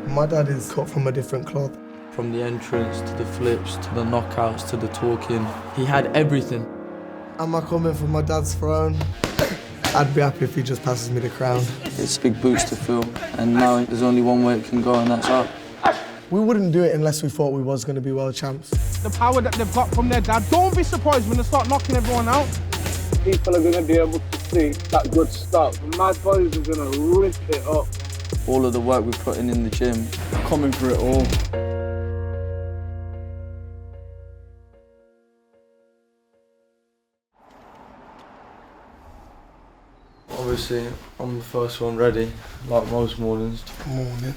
My dad is cut from a different cloth. From the entrance, to the flips, to the knockouts, to the talking. He had everything. Am I coming for my dad's throne? I'd be happy if he just passes me the crown. It's big boots to fill, and now there's only one way it can go, and that's up. We wouldn't do it unless we thought we was going to be world champs. The power that they've got from their dad, don't be surprised when they start knocking everyone out. People are going to be able to see that good stuff. My boys are going to rip it up. All of the work we put in the gym, coming for it all. Obviously, I'm the first one ready, like most mornings. Morning.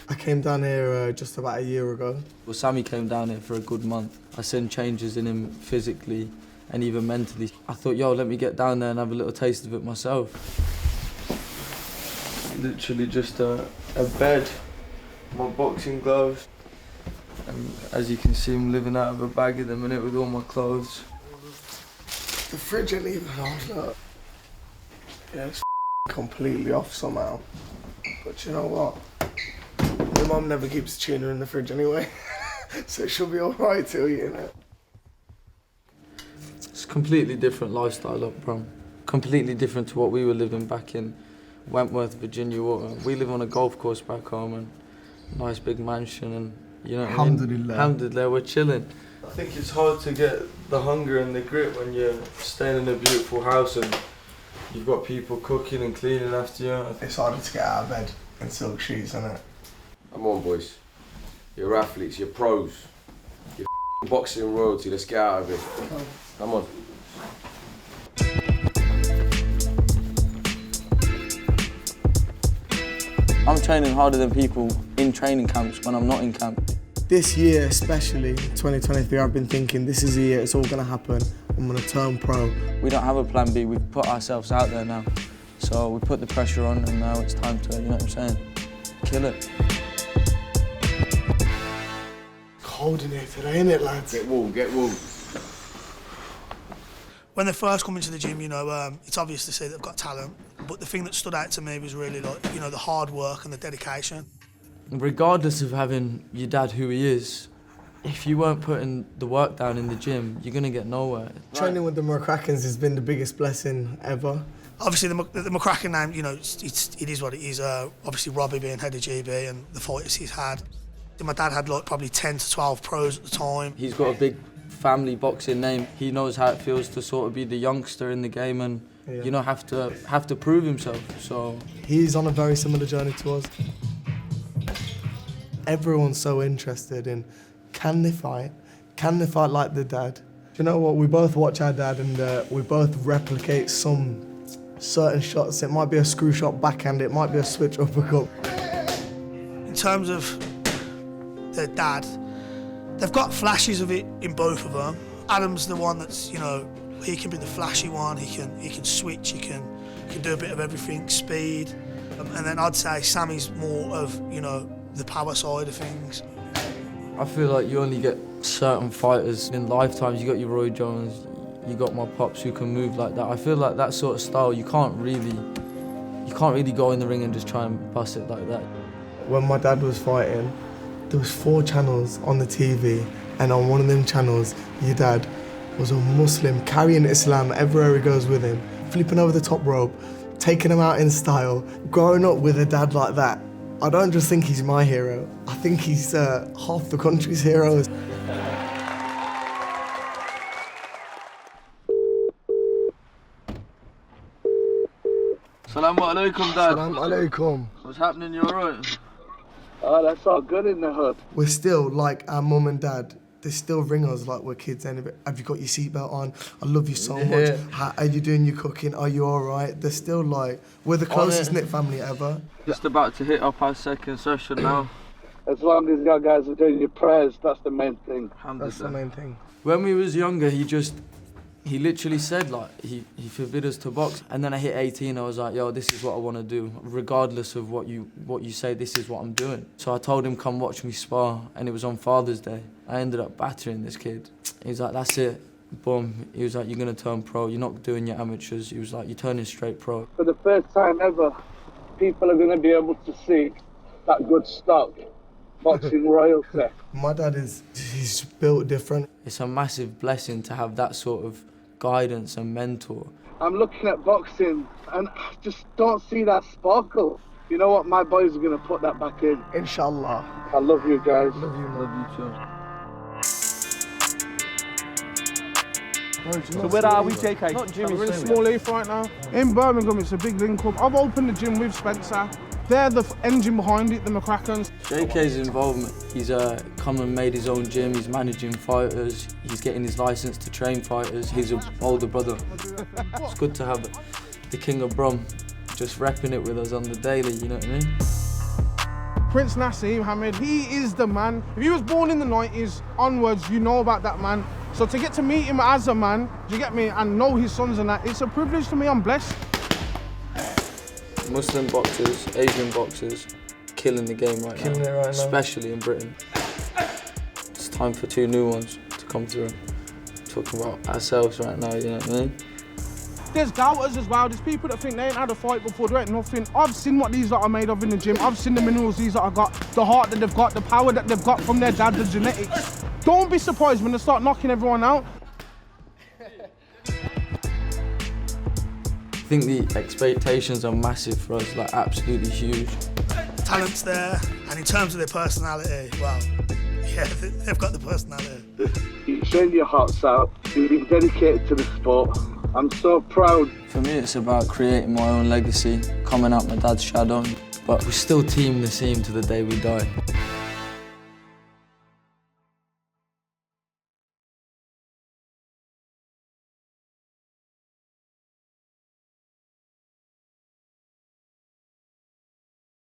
I came down here just about a year ago. Well, Sammy came down here for a good month. I seen changes in him physically and even mentally. I thought, yo, let me get down there and have a little taste of it myself. Literally just a bed, my boxing gloves. And as you can see, I'm living out of a bag at the minute with all my clothes. The fridge ain't even on, look. Yeah, it's completely off somehow. But you know what? My mum never keeps tuna in the fridge anyway, so it should be all right till you know. It's a completely different lifestyle up, bro. Completely different to what we were living back in Wentworth, Virginia Water. We live on a golf course back home and a nice big mansion, and you know what I mean? Alhamdulillah, we're chilling. I think it's hard to get the hunger and the grit when you're staying in a beautiful house and you've got people cooking and cleaning after you. It's harder to get out of bed in silk shoes, isn't it? Come on, boys. You're athletes, you're pros. You're boxing royalty, let's get out of it. Come on. I'm training harder than people in training camps when I'm not in camp. This year especially, 2023, I've been thinking this is the year it's all going to happen. I'm going to turn pro. We don't have a plan B, we've put ourselves out there now. So we put the pressure on and now it's time to, you know what I'm saying, kill it. Cold in here today, ain't it, lads? Get warm, get warm. When they first come into the gym, you know, it's obvious to see they've got talent. But the thing that stood out to me was really, like, you know, the hard work and the dedication. Regardless of having your dad who he is, if you weren't putting the work down in the gym, you're gonna get nowhere. Training with the McCrackens has been the biggest blessing ever. Obviously, the McCracken name, you know, it is what it is. Obviously, Robbie being head of GB and the fighters he's had. My dad had like probably 10 to 12 pros at the time. He's got a big family boxing name. He knows how it feels to sort of be the youngster in the game and you know have to prove himself. So he's on a very similar journey to us. Everyone's so interested in can they fight like the dad. Do you know what? We both watch our dad and we both replicate some certain shots. It might be a screw shot backhand, it might be a switch uppercut. In terms of their dad, they've got flashes of it in both of them. Adam's the one that's, you know, he can be the flashy one, he can switch, he can do a bit of everything, speed. And then I'd say Sammy's more of, you know, the power side of things. I feel like you only get certain fighters in lifetimes. You got your Roy Jones, you got my pops who can move like that. I feel like that sort of style, you can't really go in the ring and just try and bust it like that. When my dad was fighting, there was 4 channels on the TV, and on one of them channels, your dad was a Muslim carrying Islam everywhere he goes with him, flipping over the top rope, taking him out in style. Growing up with a dad like that, I don't just think he's my hero, I think he's half the country's hero. Assalamu alaikum, Dad. Assalamu alaikum. What's happening, you alright? Oh, that's all good in the hood. We're still like our mum and dad. They still ring us like we're kids. And have you got your seatbelt on? I love you so much. How are you doing your cooking? Are you all right? They're still like, we're the closest knit family ever. Just about to hit up our second session now. As long as you guys are doing your prayers, that's the main thing. That's the main thing. When we was younger, he literally said like, he forbid us to box. And then I hit 18, I was like, yo, this is what I want to do. Regardless of what you say, this is what I'm doing. So I told him, come watch me spar, and it was on Father's Day. I ended up battering this kid. He's like, that's it, boom. He was like, you're gonna turn pro, you're not doing your amateurs. He was like, you're turning straight pro. For the first time ever, people are going to be able to see that good stock, boxing royalty. My dad he's built different. It's a massive blessing to have that sort of guidance and mentor. I'm looking at boxing and I just don't see that sparkle. You know what? My boys are going to put that back in. Inshallah. I love you guys. Love you, man. Love you too. So where are we, Jaykae? We're in Small Heath right now. In Birmingham, it's a big link up. I've opened the gym with Spencer. They're the engine behind it, the McCrackens. Jaykae's involvement, he's come and made his own gym, he's managing fighters, he's getting his license to train fighters, he's an older brother. It's good to have the King of Brum just repping it with us on the daily, you know what I mean? Prince Naseem Hamed, he is the man. If he was born in the 90s onwards, you know about that man. So to get to meet him as a man, do you get me, and know his sons and that, it's a privilege to me, I'm blessed. Muslim boxers, Asian boxers, killing the game right Killing now. it right now. Especially in Britain. It's time for 2 new ones to come through. Talking about ourselves right now, you know what I mean? There's doubters as well. There's people that think they ain't had a fight before, they ain't nothing. I've seen what these lot are made of in the gym. I've seen the minerals these lot have got, the heart that they've got, the power that they've got from their dad, the genetics. Don't be surprised when they start knocking everyone out. I think the expectations are massive for us, like absolutely huge. Talent's there, and in terms of their personality, well, yeah, they've got the personality. You're showing your hearts out. You've been dedicated to the sport. I'm so proud. For me, it's about creating my own legacy, coming out my dad's shadow. But we're still Team Naseem to the day we die.